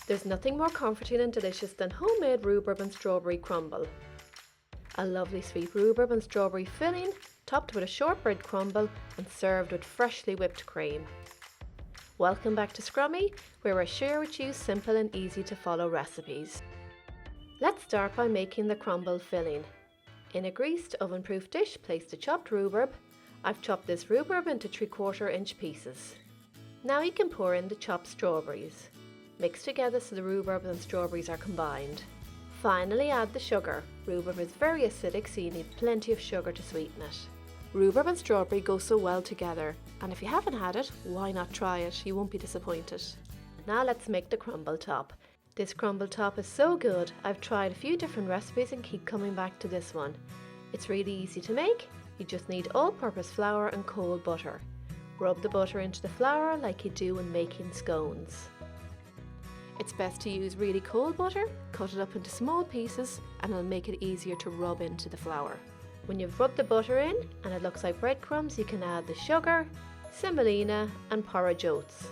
There's nothing more comforting and delicious than homemade rhubarb and strawberry crumble. A lovely sweet rhubarb and strawberry filling, topped with a shortbread crumble and served with freshly whipped cream. Welcome back to Scrummy, where I share with you simple and easy to follow recipes. Let's start by making the crumble filling. In a greased oven-proof dish, place the chopped rhubarb. I've chopped this rhubarb into 3/4 inch pieces. Now you can pour in the chopped strawberries. Mix together so the rhubarb and strawberries are combined. Finally add the sugar. Rhubarb is very acidic, so you need plenty of sugar to sweeten it. Rhubarb and strawberry go so well together, and if you haven't had it, why not try it? You won't be disappointed. Now let's make the crumble top. This crumble top is so good. I've tried a few different recipes and keep coming back to this one. It's really easy to make. You just need all-purpose flour and cold butter. Rub the butter into the flour like you do when making scones. It's best to use really cold butter, cut it up into small pieces, and it'll make it easier to rub into the flour. When you've rubbed the butter in and it looks like breadcrumbs, you can add the sugar, semolina and porridge oats.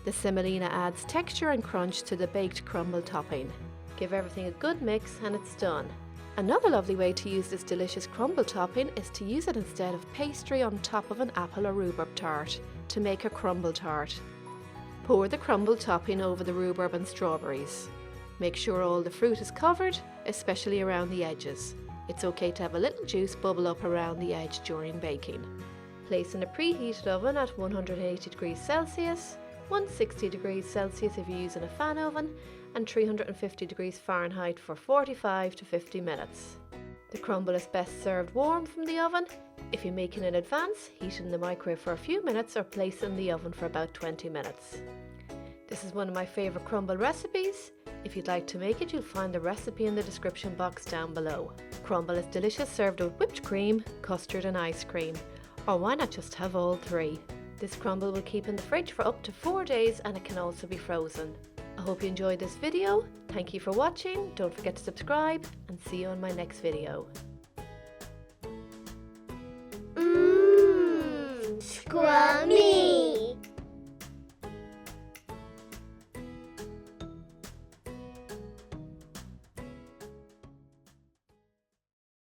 The semolina adds texture and crunch to the baked crumble topping. Give everything a good mix and it's done. Another lovely way to use this delicious crumble topping is to use it instead of pastry on top of an apple or rhubarb tart to make a crumble tart. Pour the crumble topping over the rhubarb and strawberries. Make sure all the fruit is covered, especially around the edges. It's okay to have a little juice bubble up around the edge during baking. Place in a preheated oven at 180 degrees Celsius, 160 degrees Celsius if you're using a fan oven, and 350 degrees Fahrenheit for 45 to 50 minutes. The crumble is best served warm from the oven. If you're making in advance, heat it in the microwave for a few minutes or place it in the oven for about 20 minutes. This is one of my favourite crumble recipes. If you'd like to make it, you'll find the recipe in the description box down below. Crumble is delicious served with whipped cream, custard and ice cream. Or why not just have all three? This crumble will keep in the fridge for up to 4 days and it can also be frozen. I hope you enjoyed this video. Thank you for watching. Don't forget to subscribe and see you on my next video. Scrummy!